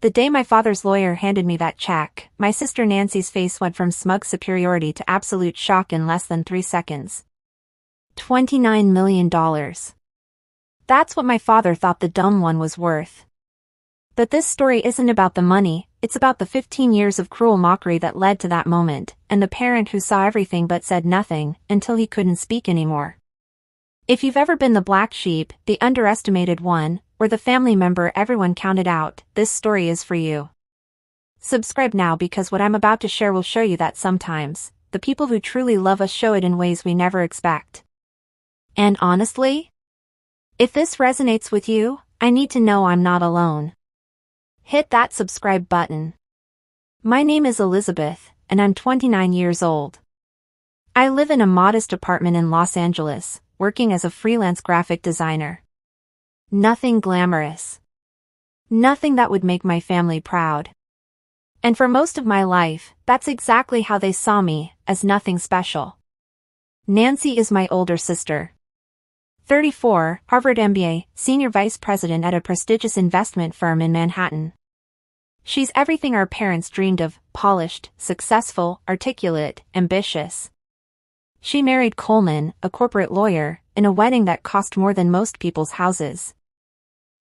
The day my father's lawyer handed me that check, my sister Nancy's face went from smug superiority to absolute shock in less than 3 seconds. $29 million. That's what my father thought the dumb one was worth. But this story isn't about the money, it's about the 15 years of cruel mockery that led to that moment, and the parent who saw everything but said nothing, until he couldn't speak anymore. If you've ever been the black sheep, the underestimated one, or the family member everyone counted out, this story is for you. Subscribe now because what I'm about to share will show you that sometimes, the people who truly love us show it in ways we never expect. And honestly, if this resonates with you, I need to know I'm not alone. Hit that subscribe button. My name is Elizabeth, and I'm 29 years old. I live in a modest apartment in Los Angeles, working as a freelance graphic designer. Nothing glamorous. Nothing that would make my family proud. And for most of my life, that's exactly how they saw me, as nothing special. Nancy is my older sister. 34, Harvard MBA, senior vice president at a prestigious investment firm in Manhattan. She's everything our parents dreamed of: polished, successful, articulate, ambitious. She married Coleman, a corporate lawyer, in a wedding that cost more than most people's houses.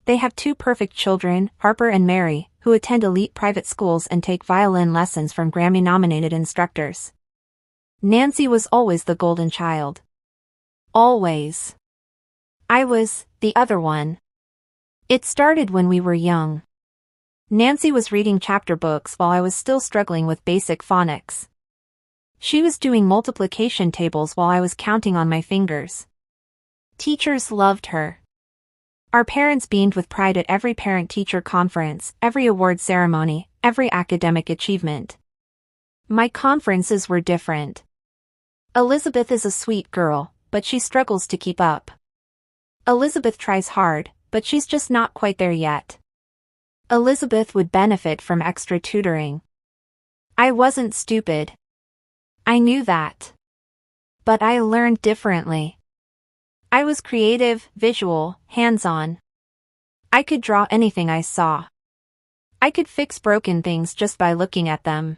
They have 2 perfect children, Harper and Mary, who attend elite private schools and take violin lessons from Grammy-nominated instructors. Nancy was always the golden child. Always. I was the other one. It started when we were young. Nancy was reading chapter books while I was still struggling with basic phonics. She was doing multiplication tables while I was counting on my fingers. Teachers loved her. Our parents beamed with pride at every parent-teacher conference, every award ceremony, every academic achievement. My conferences were different. Elizabeth is a sweet girl, but she struggles to keep up. Elizabeth tries hard, but she's just not quite there yet. Elizabeth would benefit from extra tutoring. I wasn't stupid. I knew that. But I learned differently. I was creative, visual, hands-on. I could draw anything I saw. I could fix broken things just by looking at them.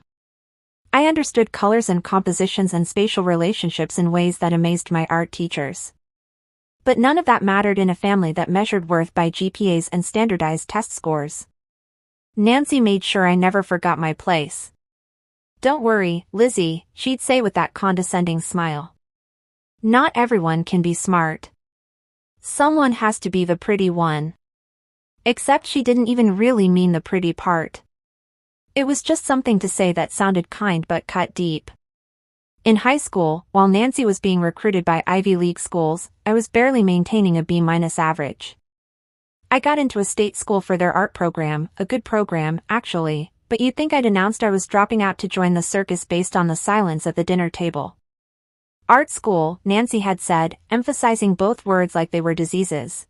I understood colors and compositions and spatial relationships in ways that amazed my art teachers. But none of that mattered in a family that measured worth by GPAs and standardized test scores. Nancy made sure I never forgot my place. "Don't worry, Lizzie," she'd say with that condescending smile. "Not everyone can be smart. Someone has to be the pretty one." Except she didn't even really mean the pretty part. It was just something to say that sounded kind but cut deep. In high school, while Nancy was being recruited by Ivy League schools, I was barely maintaining a B- average. I got into a state school for their art program, a good program, actually, but you'd think I'd announced I was dropping out to join the circus based on the silence at the dinner table. Art school, Nancy had said, emphasizing both words like they were diseases.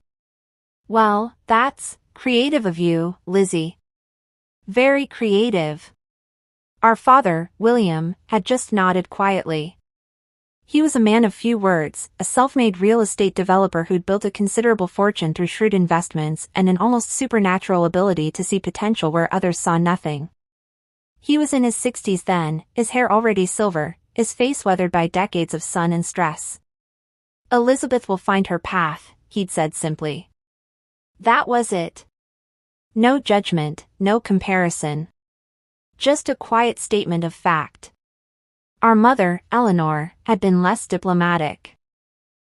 "Well, that's creative of you, Lizzie. Very creative." Our father, William, had just nodded quietly. He was a man of few words, a self-made real estate developer who'd built a considerable fortune through shrewd investments and an almost supernatural ability to see potential where others saw nothing. He was in his 60s then, his hair already silver, his face weathered by decades of sun and stress. "Elizabeth will find her path," he'd said simply. That was it. No judgment, no comparison. Just a quiet statement of fact. Our mother, Eleanor, had been less diplomatic.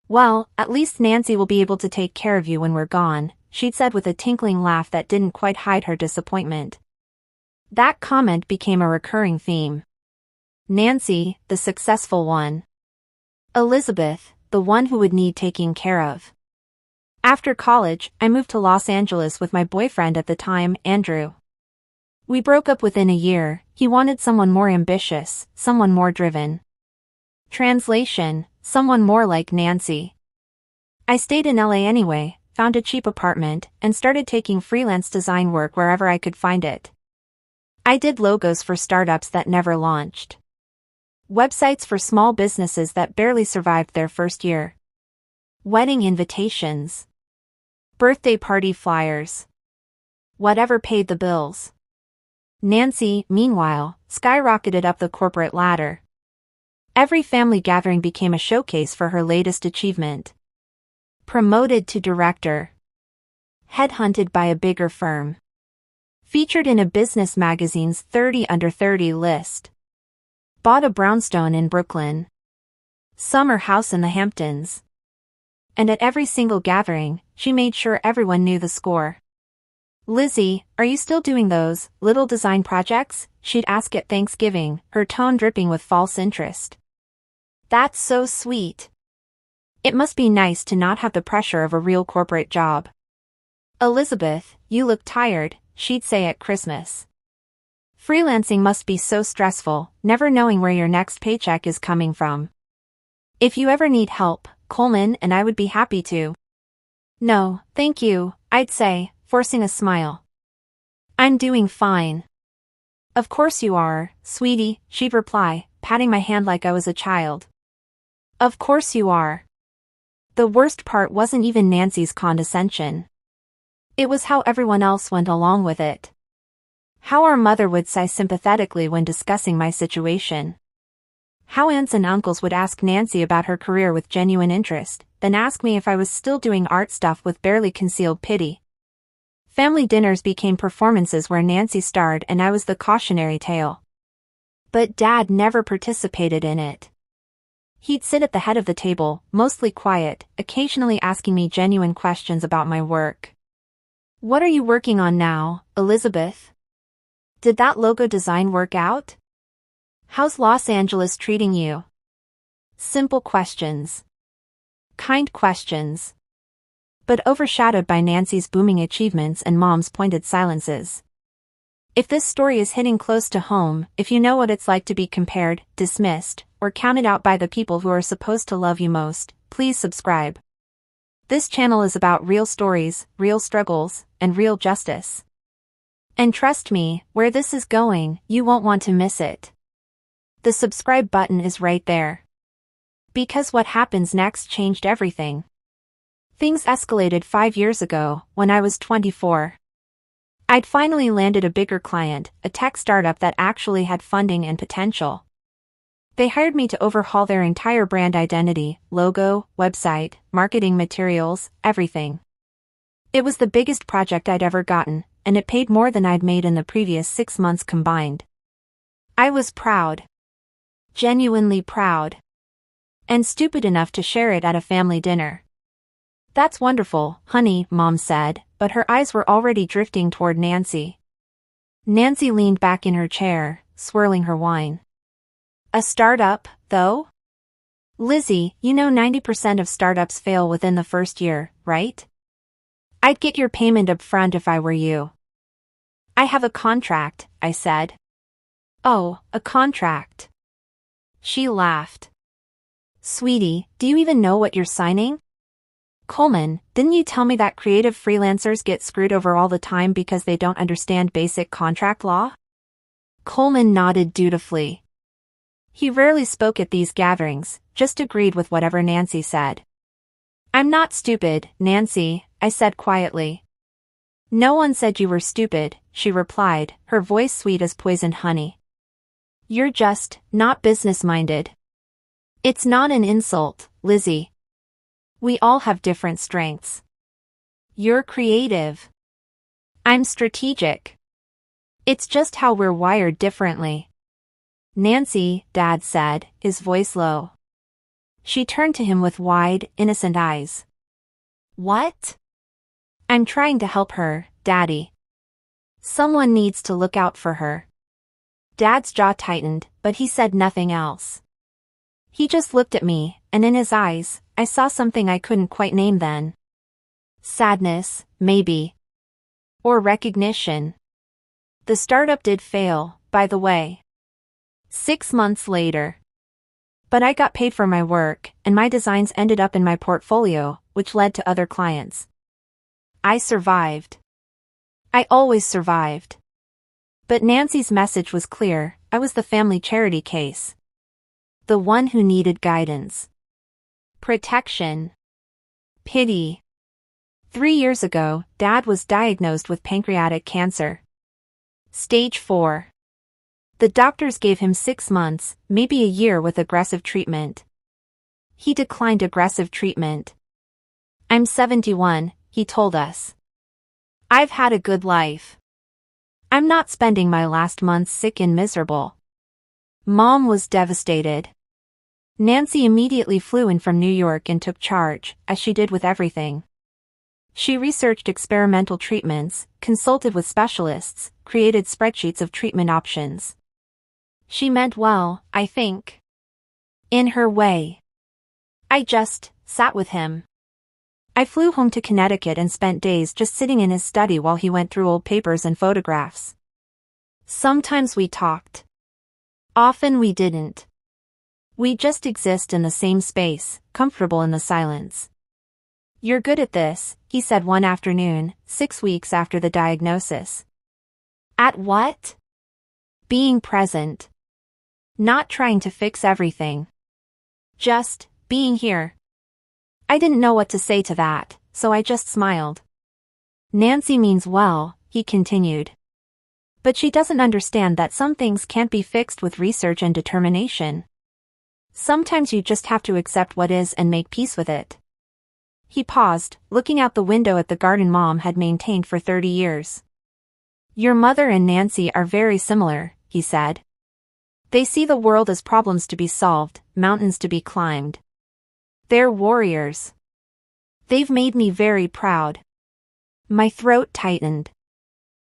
"Well, at least Nancy will be able to take care of you when we're gone," she'd said with a tinkling laugh that didn't quite hide her disappointment. That comment became a recurring theme. Nancy, the successful one. Elizabeth, the one who would need taking care of. After college, I moved to Los Angeles with my boyfriend at the time, Andrew. We broke up within a year. He wanted someone more ambitious, someone more driven. Translation: someone more like Nancy. I stayed in LA anyway, found a cheap apartment, and started taking freelance design work wherever I could find it. I did logos for startups that never launched. Websites for small businesses that barely survived their first year. Wedding invitations. Birthday party flyers. Whatever paid the bills. Nancy, meanwhile, skyrocketed up the corporate ladder. Every family gathering became a showcase for her latest achievement. Promoted to director. Headhunted by a bigger firm. Featured in a business magazine's 30 Under 30 list. Bought a brownstone in Brooklyn. Summer house in the Hamptons. And at every single gathering, she made sure everyone knew the score. "Lizzie, are you still doing those little design projects?" she'd ask at Thanksgiving, her tone dripping with false interest. "That's so sweet. It must be nice to not have the pressure of a real corporate job." "Elizabeth, you look tired," she'd say at Christmas. "Freelancing must be so stressful, never knowing where your next paycheck is coming from. If you ever need help, Coleman and I would be happy to." "No, thank you," I'd say, forcing a smile. "I'm doing fine." "Of course you are, sweetie," she'd reply, patting my hand like I was a child. "Of course you are." The worst part wasn't even Nancy's condescension. It was how everyone else went along with it. How our mother would sigh sympathetically when discussing my situation. How aunts and uncles would ask Nancy about her career with genuine interest, then ask me if I was still doing art stuff with barely concealed pity. Family dinners became performances where Nancy starred and I was the cautionary tale. But Dad never participated in it. He'd sit at the head of the table, mostly quiet, occasionally asking me genuine questions about my work. "What are you working on now, Elizabeth? Did that logo design work out? How's Los Angeles treating you?" Simple questions. Kind questions. But overshadowed by Nancy's booming achievements and Mom's pointed silences. If this story is hitting close to home, if you know what it's like to be compared, dismissed, or counted out by the people who are supposed to love you most, please subscribe. This channel is about real stories, real struggles, and real justice. And trust me, where this is going, you won't want to miss it. The subscribe button is right there. Because what happens next changed everything. Things escalated 5 years ago, when I was 24. I'd finally landed a bigger client, a tech startup that actually had funding and potential. They hired me to overhaul their entire brand identity, logo, website, marketing materials, everything. It was the biggest project I'd ever gotten, and it paid more than I'd made in the previous 6 months combined. I was proud. Genuinely proud. And stupid enough to share it at a family dinner. "That's wonderful, honey," Mom said, but her eyes were already drifting toward Nancy. Nancy leaned back in her chair, swirling her wine. "A startup, though? Lizzie, you know 90% of startups fail within the first year, right? I'd get your payment up front if I were you." "I have a contract," I said. "Oh, a contract." She laughed. "Sweetie, do you even know what you're signing? Coleman, didn't you tell me that creative freelancers get screwed over all the time because they don't understand basic contract law?" Coleman nodded dutifully. He rarely spoke at these gatherings, just agreed with whatever Nancy said. "I'm not stupid, Nancy," I said quietly. "No one said you were stupid," she replied, her voice sweet as poisoned honey. "You're just not business-minded." "It's not an insult, Lizzie. We all have different strengths. You're creative. I'm strategic. It's just how we're wired differently." "Nancy," Dad said, his voice low. She turned to him with wide, innocent eyes. "What?" "I'm trying to help her, Daddy. Someone needs to look out for her." Dad's jaw tightened, but he said nothing else. He just looked at me, and in his eyes, I saw something I couldn't quite name then. Sadness, maybe. Or recognition. The startup did fail, by the way. 6 months later. But I got paid for my work, and my designs ended up in my portfolio, which led to other clients. I survived. I always survived. But Nancy's message was clear: I was the family charity case. The one who needed guidance. Protection. Pity. 3 years ago, Dad was diagnosed with pancreatic cancer. Stage 4. The doctors gave him 6 months, maybe a year with aggressive treatment. He declined aggressive treatment. I'm 71, he told us. I've had a good life. I'm not spending my last months sick and miserable. Mom was devastated. Nancy immediately flew in from New York and took charge, as she did with everything. She researched experimental treatments, consulted with specialists, created spreadsheets of treatment options. She meant well, I think. In her way. I just sat with him. I flew home to Connecticut and spent days just sitting in his study while he went through old papers and photographs. Sometimes we talked. Often we didn't. We just exist in the same space, comfortable in the silence. You're good at this, he said one afternoon, 6 weeks after the diagnosis. At what? Being present. Not trying to fix everything. Just being here. I didn't know what to say to that, so I just smiled. Nancy means well, he continued. But she doesn't understand that some things can't be fixed with research and determination. Sometimes you just have to accept what is and make peace with it. He paused, looking out the window at the garden Mom had maintained for 30 years. Your mother and Nancy are very similar, he said. They see the world as problems to be solved, mountains to be climbed. They're warriors. They've made me very proud. My throat tightened.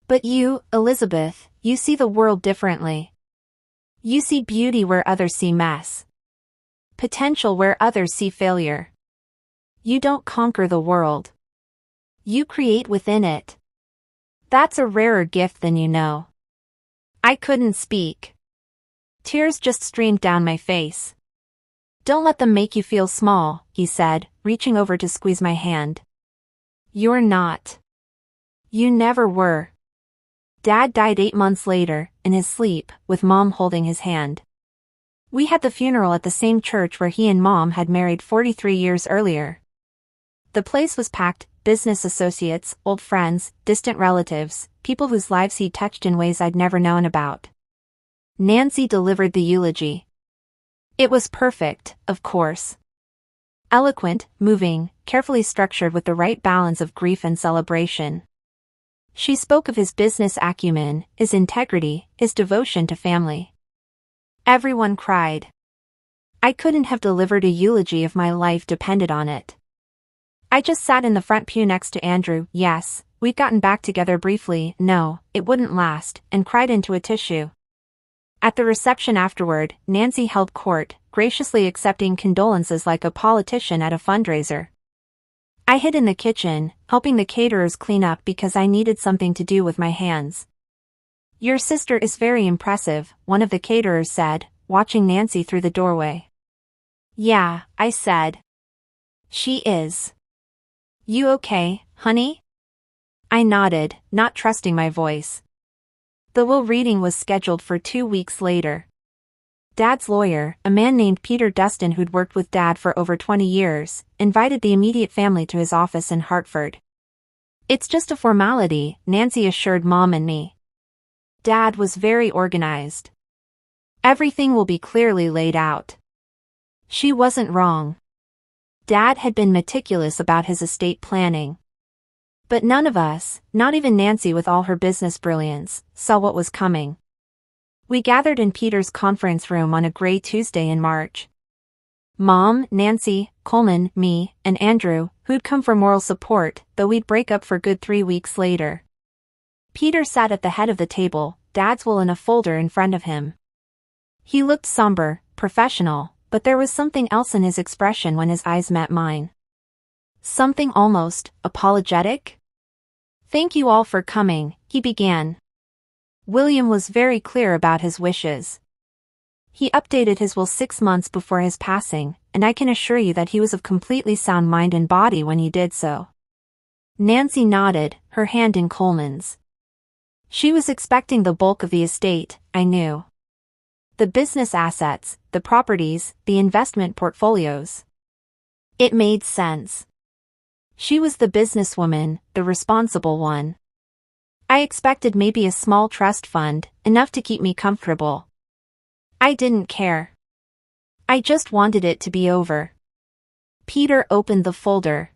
But you, Elizabeth, you see the world differently. You see beauty where others see mess. Potential where others see failure. You don't conquer the world. You create within it. That's a rarer gift than you know. I couldn't speak. Tears just streamed down my face. Don't let them make you feel small, he said, reaching over to squeeze my hand. You're not. You never were. Dad died 8 months later, in his sleep, with Mom holding his hand. We had the funeral at the same church where he and Mom had married 43 years earlier. The place was packed, business associates, old friends, distant relatives, people whose lives he'd touched in ways I'd never known about. Nancy delivered the eulogy. It was perfect, of course. Eloquent, moving, carefully structured with the right balance of grief and celebration. She spoke of his business acumen, his integrity, his devotion to family. Everyone cried. I couldn't have delivered a eulogy if my life depended on it. I just sat in the front pew next to Andrew, yes, we'd gotten back together briefly, no, it wouldn't last, and cried into a tissue. At the reception afterward, Nancy held court, graciously accepting condolences like a politician at a fundraiser. I hid in the kitchen, helping the caterers clean up because I needed something to do with my hands. Your sister is very impressive, one of the caterers said, watching Nancy through the doorway. Yeah, I said. She is. You okay, honey? I nodded, not trusting my voice. The will reading was scheduled for 2 weeks later. Dad's lawyer, a man named Peter Dustin who'd worked with Dad for over 20 years, invited the immediate family to his office in Hartford. It's just a formality, Nancy assured Mom and me. Dad was very organized. Everything will be clearly laid out. She wasn't wrong. Dad had been meticulous about his estate planning. But none of us, not even Nancy with all her business brilliance, saw what was coming. We gathered in Peter's conference room on a gray Tuesday in March. Mom, Nancy, Coleman, me, and Andrew, who'd come for moral support, though we'd break up for good 3 weeks later. Peter sat at the head of the table, Dad's will in a folder in front of him. He looked somber, professional, but there was something else in his expression when his eyes met mine. Something almost apologetic? Thank you all for coming, he began. William was very clear about his wishes. He updated his will 6 months before his passing, and I can assure you that he was of completely sound mind and body when he did so. Nancy nodded, her hand in Coleman's. She was expecting the bulk of the estate, I knew. The business assets, the properties, the investment portfolios. It made sense. She was the businesswoman, the responsible one. I expected maybe a small trust fund, enough to keep me comfortable. I didn't care. I just wanted it to be over. Peter opened the folder.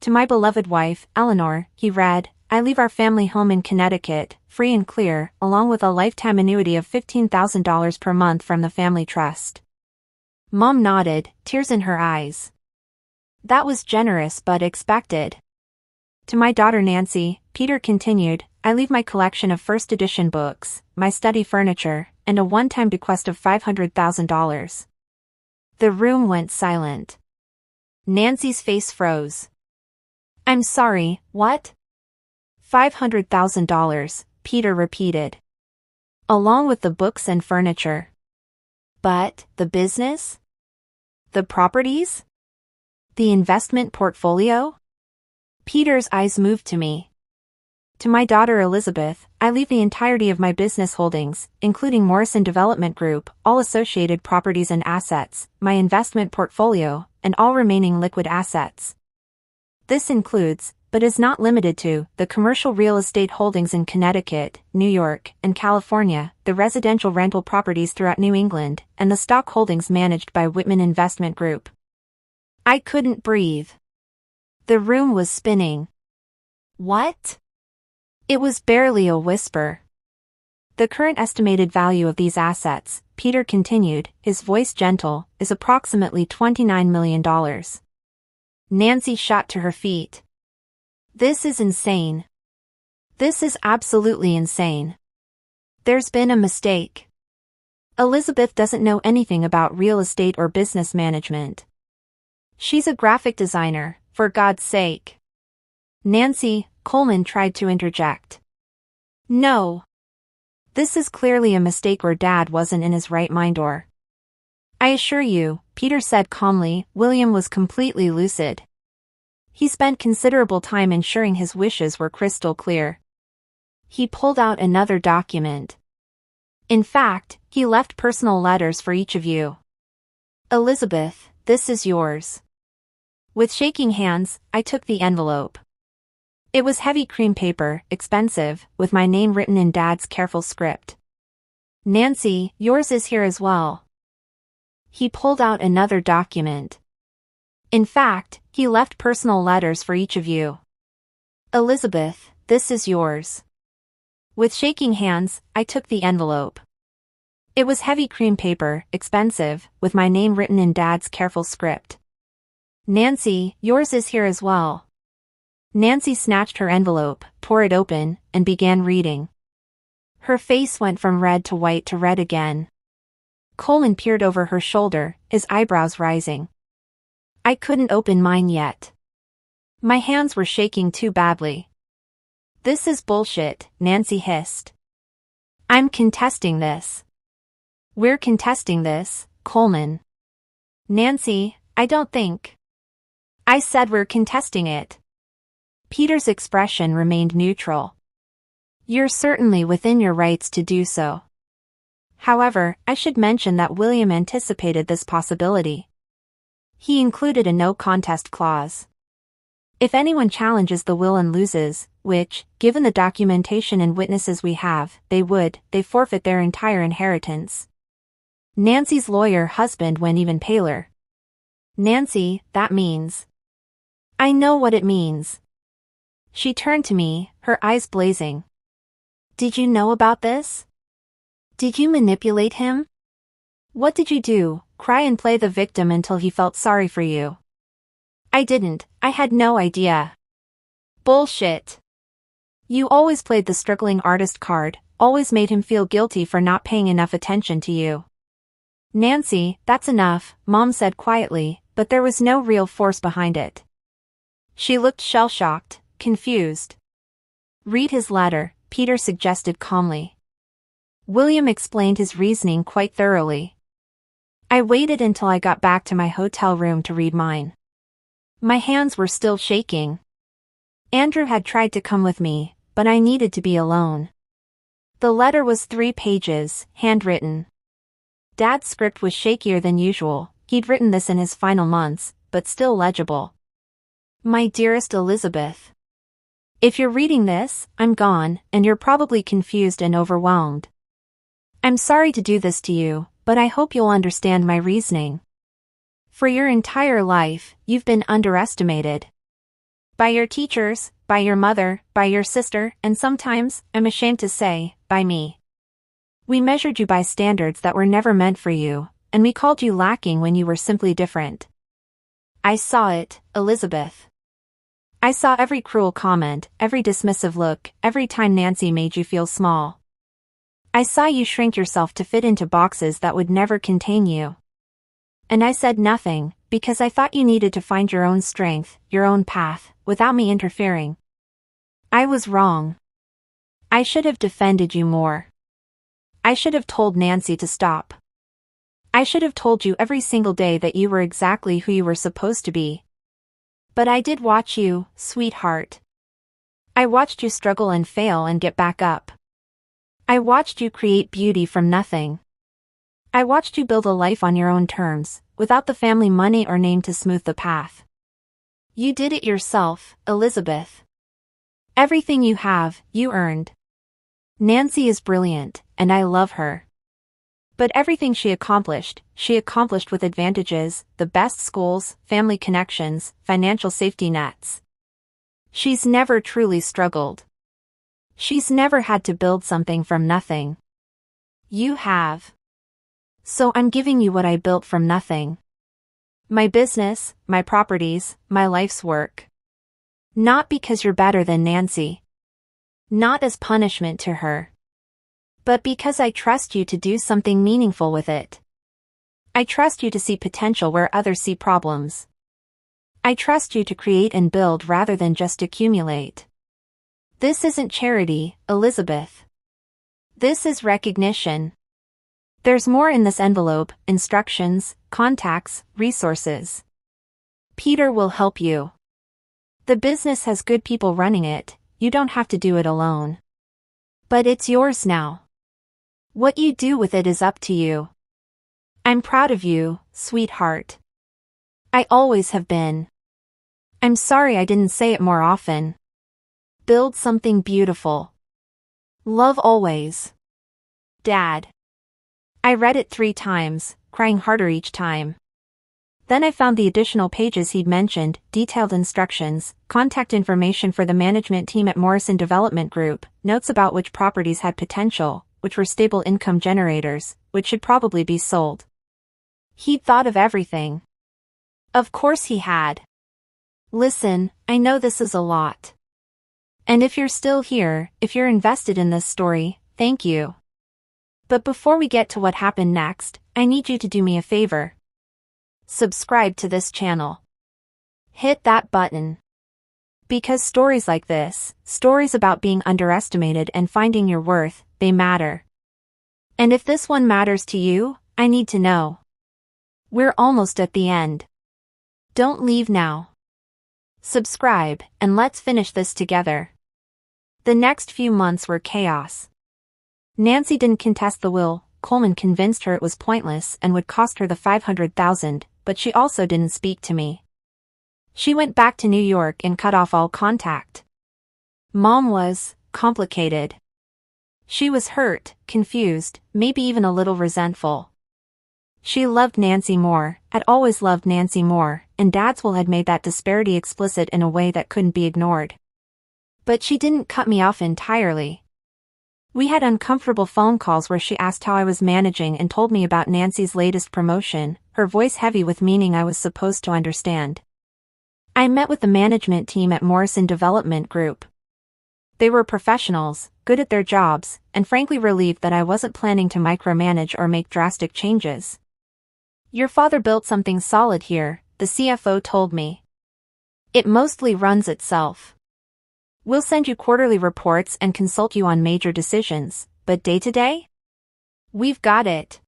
To my beloved wife, Eleanor, he read, I leave our family home in Connecticut, free and clear, along with a lifetime annuity of $15,000 per month from the family trust. Mom nodded, tears in her eyes. That was generous but expected. To my daughter Nancy, Peter continued, I leave my collection of first edition books, my study furniture, and a one-time bequest of $500,000. The room went silent. Nancy's face froze. I'm sorry, what? $500,000, Peter repeated. Along with the books and furniture. But, the business? The properties? The investment portfolio? Peter's eyes moved to me. To my daughter Elizabeth, I leave the entirety of my business holdings, including Morrison Development Group, all associated properties and assets, my investment portfolio, and all remaining liquid assets. This includes, but is not limited to, the commercial real estate holdings in Connecticut, New York, and California, the residential rental properties throughout New England, and the stock holdings managed by Whitman Investment Group. I couldn't breathe. The room was spinning. What? It was barely a whisper. The current estimated value of these assets, Peter continued, his voice gentle, is approximately $29 million. Nancy shot to her feet. This is insane. This is absolutely insane. There's been a mistake. Elizabeth doesn't know anything about real estate or business management. She's a graphic designer, for God's sake. Nancy, Coleman tried to interject. No. This is clearly a mistake or Dad wasn't in his right mind or. I assure you, Peter said calmly, William was completely lucid. He spent considerable time ensuring his wishes were crystal clear. He pulled out another document. In fact, he left personal letters for each of you. Elizabeth, this is yours. With shaking hands, I took the envelope. It was heavy cream paper, expensive, with my name written in Dad's careful script. Nancy, yours is here as well. He pulled out another document. In fact, he left personal letters for each of you. Elizabeth, this is yours. With shaking hands, I took the envelope. It was heavy cream paper, expensive, with my name written in Dad's careful script. Nancy, yours is here as well. Nancy snatched her envelope, tore it open, and began reading. Her face went from red to white to red again. Coleman peered over her shoulder, his eyebrows rising. I couldn't open mine yet. My hands were shaking too badly. This is bullshit, Nancy hissed. I'm contesting this. We're contesting this, Coleman. Nancy, I don't think. I said we're contesting it. Peter's expression remained neutral. You're certainly within your rights to do so. However, I should mention that William anticipated this possibility. He included a no-contest clause. If anyone challenges the will and loses, which, given the documentation and witnesses we have, they forfeit their entire inheritance. Nancy's lawyer husband went even paler. Nancy, that means. I know what it means. She turned to me, her eyes blazing. Did you know about this? Did you manipulate him? What did you do, cry and play the victim until he felt sorry for you? I didn't, I had no idea. Bullshit. You always played the struggling artist card, always made him feel guilty for not paying enough attention to you. Nancy, that's enough, Mom said quietly, but there was no real force behind it. She looked shell-shocked, confused. Read his letter, Peter suggested calmly. William explained his reasoning quite thoroughly. I waited until I got back to my hotel room to read mine. My hands were still shaking. Andrew had tried to come with me, but I needed to be alone. The letter was 3 pages, handwritten. Dad's script was shakier than usual, he'd written this in his final months, but still legible. My dearest Elizabeth. If you're reading this, I'm gone, and you're probably confused and overwhelmed. I'm sorry to do this to you, but I hope you'll understand my reasoning. For your entire life, you've been underestimated. By your teachers, by your mother, by your sister, and sometimes, I'm ashamed to say, by me. We measured you by standards that were never meant for you, and we called you lacking when you were simply different. I saw it, Elizabeth. I saw every cruel comment, every dismissive look, every time Nancy made you feel small. I saw you shrink yourself to fit into boxes that would never contain you. And I said nothing, because I thought you needed to find your own strength, your own path, without me interfering. I was wrong. I should have defended you more. I should have told Nancy to stop. I should have told you every single day that you were exactly who you were supposed to be. But I did watch you, sweetheart. I watched you struggle and fail and get back up. I watched you create beauty from nothing. I watched you build a life on your own terms, without the family money or name to smooth the path. You did it yourself, Elizabeth. Everything you have, you earned. Nancy is brilliant, and I love her. But everything she accomplished with advantages, the best schools, family connections, financial safety nets. She's never truly struggled. She's never had to build something from nothing. You have. So I'm giving you what I built from nothing. My business, my properties, my life's work. Not because you're better than Nancy. Not as punishment to her. But because I trust you to do something meaningful with it. I trust you to see potential where others see problems. I trust you to create and build rather than just accumulate. This isn't charity, Elizabeth. This is recognition. There's more in this envelope: instructions, contacts, resources. Peter will help you. The business has good people running it, you don't have to do it alone. But it's yours now. What you do with it is up to you. I'm proud of you, sweetheart. I always have been. I'm sorry I didn't say it more often. Build something beautiful. Love always. Dad. I read it 3 times, crying harder each time. Then I found the additional pages he'd mentioned, detailed instructions, contact information for the management team at Morrison Development Group, notes about which properties had potential, which were stable income generators, which should probably be sold. He'd thought of everything. Of course he had. Listen, I know this is a lot. And if you're still here, if you're invested in this story, thank you. But before we get to what happened next, I need you to do me a favor. Subscribe to this channel. Hit that button. Because stories like this, stories about being underestimated and finding your worth, they matter. And if this one matters to you, I need to know. We're almost at the end. Don't leave now. Subscribe, and let's finish this together. The next few months were chaos. Nancy didn't contest the will. Coleman convinced her it was pointless and would cost her the $500,000, but she also didn't speak to me. She went back to New York and cut off all contact. Mom was complicated. She was hurt, confused, maybe even a little resentful. She loved Nancy more, had always loved Nancy more, and Dad's will had made that disparity explicit in a way that couldn't be ignored. But she didn't cut me off entirely. We had uncomfortable phone calls where she asked how I was managing and told me about Nancy's latest promotion, her voice heavy with meaning I was supposed to understand. I met with the management team at Morrison Development Group. They were professionals, good at their jobs, and frankly relieved that I wasn't planning to micromanage or make drastic changes. Your father built something solid here, the CFO told me. It mostly runs itself. We'll send you quarterly reports and consult you on major decisions, but day-to-day? We've got it.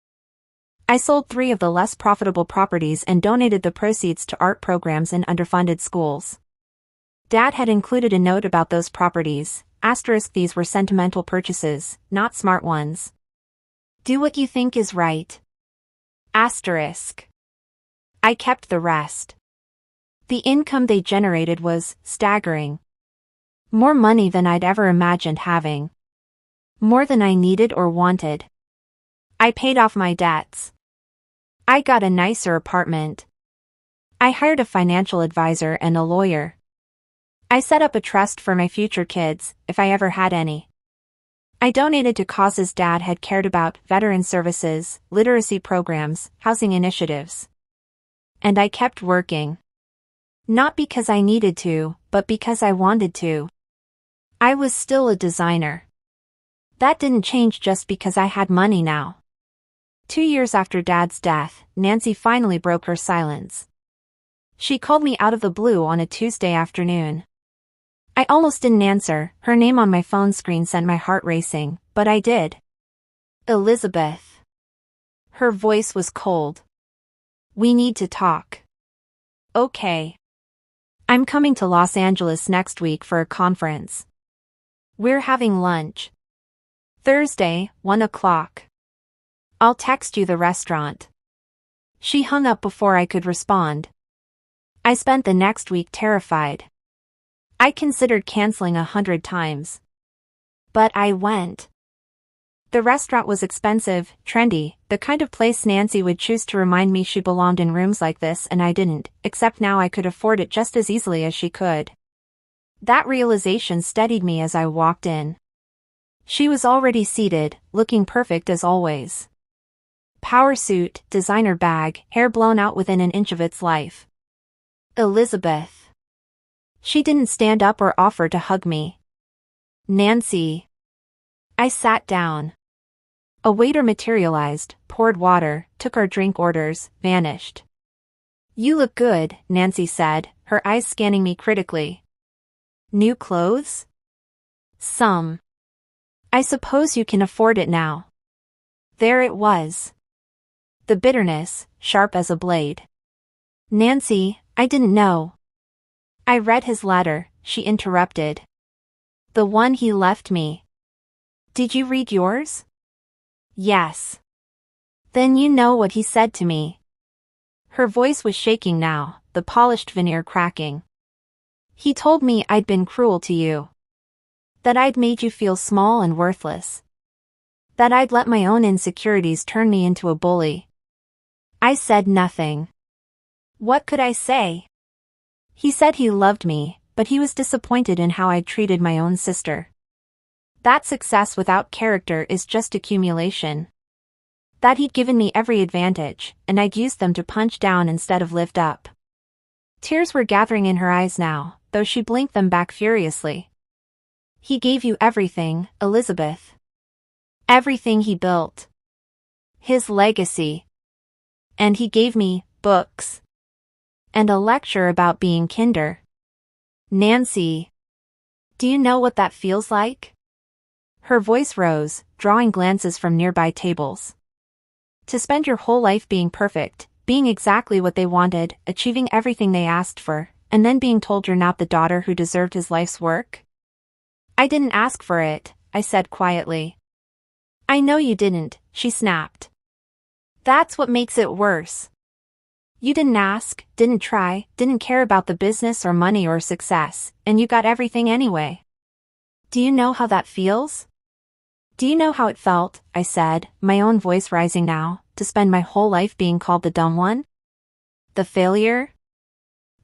I sold 3 of the less profitable properties and donated the proceeds to art programs in underfunded schools. Dad had included a note about those properties, * these were sentimental purchases, not smart ones. Do what you think is right. *. I kept the rest. The income they generated was staggering. More money than I'd ever imagined having. More than I needed or wanted. I paid off my debts. I got a nicer apartment. I hired a financial advisor and a lawyer. I set up a trust for my future kids, if I ever had any. I donated to causes Dad had cared about: veteran services, literacy programs, housing initiatives. And I kept working. Not because I needed to, but because I wanted to. I was still a designer. That didn't change just because I had money now. 2 years after Dad's death, Nancy finally broke her silence. She called me out of the blue on a Tuesday afternoon. I almost didn't answer. Her name on my phone screen sent my heart racing, but I did. Elizabeth. Her voice was cold. We need to talk. Okay. I'm coming to Los Angeles next week for a conference. We're having lunch. Thursday, 1 o'clock. I'll text you the restaurant. She hung up before I could respond. I spent the next week terrified. I considered canceling 100 times. But I went. The restaurant was expensive, trendy, the kind of place Nancy would choose to remind me she belonged in rooms like this, and I didn't, except now I could afford it just as easily as she could. That realization steadied me as I walked in. She was already seated, looking perfect as always. Power suit, designer bag, hair blown out within an inch of its life. Elizabeth. She didn't stand up or offer to hug me. Nancy. I sat down. A waiter materialized, poured water, took our drink orders, vanished. You look good, Nancy said, her eyes scanning me critically. New clothes? Some. I suppose you can afford it now. There it was. The bitterness, sharp as a blade. Nancy, I didn't know. I read his letter, she interrupted. The one he left me. Did you read yours? Yes. Then you know what he said to me. Her voice was shaking now, the polished veneer cracking. He told me I'd been cruel to you. That I'd made you feel small and worthless. That I'd let my own insecurities turn me into a bully. I said nothing. What could I say? He said he loved me, but he was disappointed in how I'd treated my own sister. That success without character is just accumulation. That he'd given me every advantage, and I'd used them to punch down instead of lift up. Tears were gathering in her eyes now, though she blinked them back furiously. He gave you everything, Elizabeth. Everything he built. His legacy. And he gave me books. And a lecture about being kinder. Nancy. Do you know what that feels like? Her voice rose, drawing glances from nearby tables. To spend your whole life being perfect, being exactly what they wanted, achieving everything they asked for, and then being told you're not the daughter who deserved his life's work? I didn't ask for it, I said quietly. I know you didn't, she snapped. That's what makes it worse. You didn't ask, didn't try, didn't care about the business or money or success, and you got everything anyway. Do you know how that feels? Do you know how it felt, I said, my own voice rising now, to spend my whole life being called the dumb one? The failure?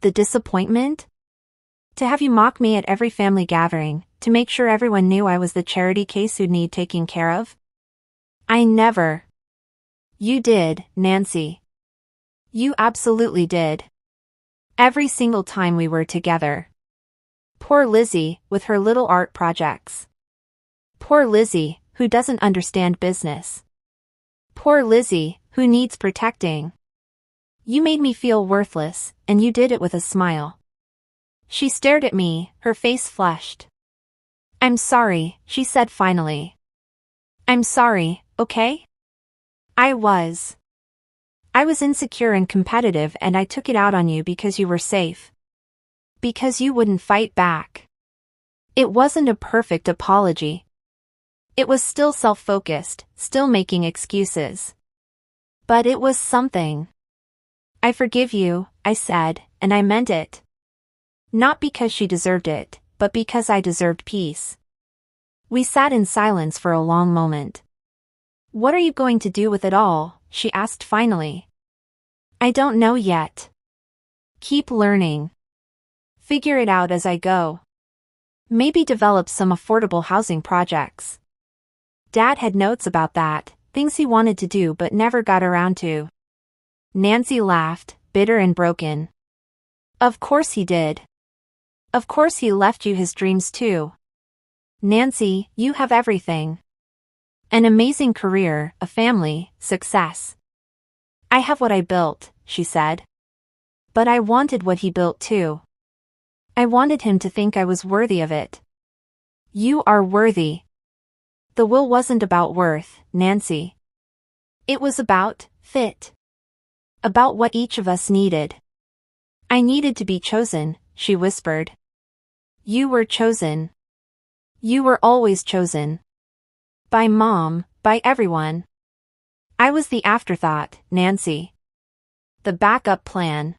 The disappointment? To have you mock me at every family gathering, to make sure everyone knew I was the charity case who'd need taking care of? I never. You did, Nancy. You absolutely did. Every single time we were together. Poor Lizzie, with her little art projects. Poor Lizzie, who doesn't understand business. Poor Lizzie, who needs protecting. You made me feel worthless, and you did it with a smile. She stared at me, her face flushed. I'm sorry, she said finally. I'm sorry, okay? I was insecure and competitive, and I took it out on you because you were safe. Because you wouldn't fight back. It wasn't a perfect apology. It was still self-focused, still making excuses. But it was something. I forgive you, I said, and I meant it. Not because she deserved it, but because I deserved peace. We sat in silence for a long moment. "What are you going to do with it all?" she asked finally. "I don't know yet. Keep learning. Figure it out as I go. Maybe develop some affordable housing projects." Dad had notes about that, things he wanted to do but never got around to. Nancy laughed, bitter and broken. "Of course he did. Of course he left you his dreams too. Nancy, you have everything. An amazing career, a family, success. I have what I built," she said. "But I wanted what he built too. I wanted him to think I was worthy of it." "You are worthy." The will wasn't about worth, Nancy. It was about fit. About what each of us needed. "I needed to be chosen," she whispered. "You were chosen. You were always chosen. By Mom, by everyone. I was the afterthought, Nancy. The backup plan.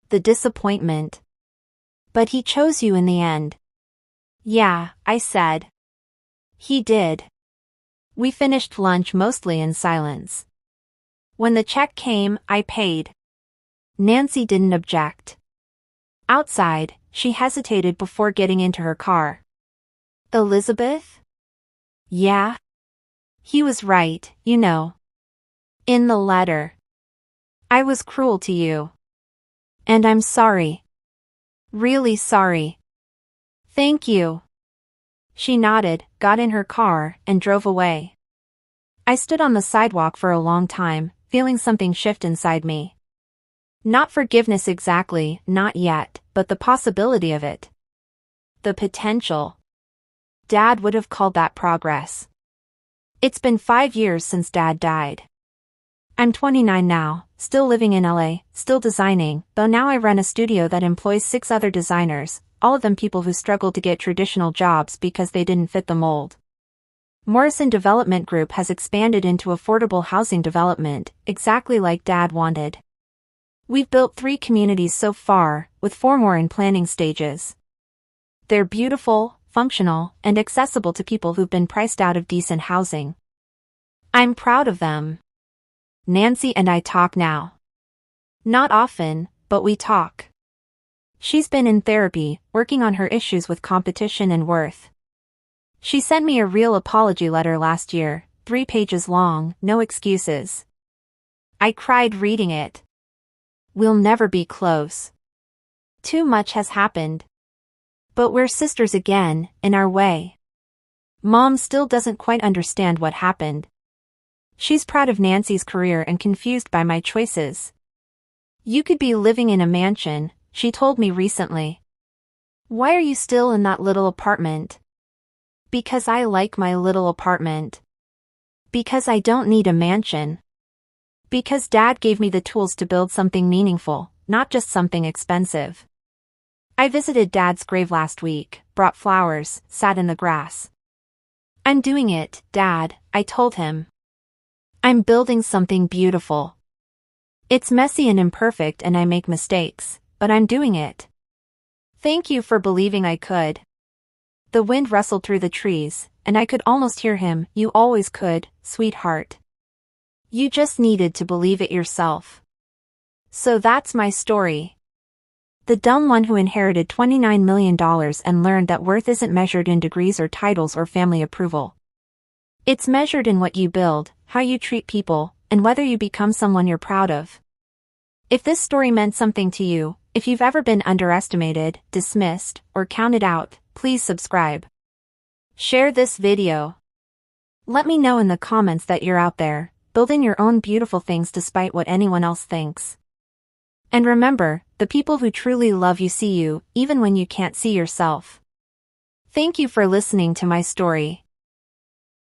The disappointment. But he chose you in the end." "Yeah," I said. "He did." We finished lunch mostly in silence. When the check came, I paid. Nancy didn't object. Outside, she hesitated before getting into her car. "Elizabeth?" "Yeah?" "He was right, you know. In the letter. I was cruel to you. And I'm sorry. Really sorry." "Thank you." She nodded, got in her car, and drove away. I stood on the sidewalk for a long time, feeling something shift inside me. Not forgiveness exactly, not yet, but the possibility of it. The potential. Dad would have called that progress. It's been 5 years since Dad died. I'm 29 now, still living in LA, still designing, though now I run a studio that employs 6 other designers, all of them people who struggled to get traditional jobs because they didn't fit the mold. Morrison Development Group has expanded into affordable housing development, exactly like Dad wanted. We've built 3 communities so far, with 4 more in planning stages. They're beautiful, functional, and accessible to people who've been priced out of decent housing. I'm proud of them. Nancy and I talk now. Not often, but we talk. She's been in therapy, working on her issues with competition and worth. She sent me a real apology letter last year, 3 pages long, no excuses. I cried reading it. We'll never be close. Too much has happened. But we're sisters again, in our way. Mom still doesn't quite understand what happened. She's proud of Nancy's career and confused by my choices. "You could be living in a mansion," she told me recently. "Why are you still in that little apartment?" "Because I like my little apartment. Because I don't need a mansion. Because Dad gave me the tools to build something meaningful, not just something expensive." I visited Dad's grave last week, brought flowers, sat in the grass. "I'm doing it, Dad," I told him. "I'm building something beautiful. It's messy and imperfect and I make mistakes, but I'm doing it. Thank you for believing I could." The wind rustled through the trees, and I could almost hear him. "You always could, sweetheart. You just needed to believe it yourself." So that's my story. The dumb one who inherited $29 million and learned that worth isn't measured in degrees or titles or family approval. It's measured in what you build, how you treat people, and whether you become someone you're proud of. If this story meant something to you, if you've ever been underestimated, dismissed, or counted out, please subscribe. Share this video. Let me know in the comments that you're out there, building your own beautiful things despite what anyone else thinks. And remember, the people who truly love you see you, even when you can't see yourself. Thank you for listening to my story.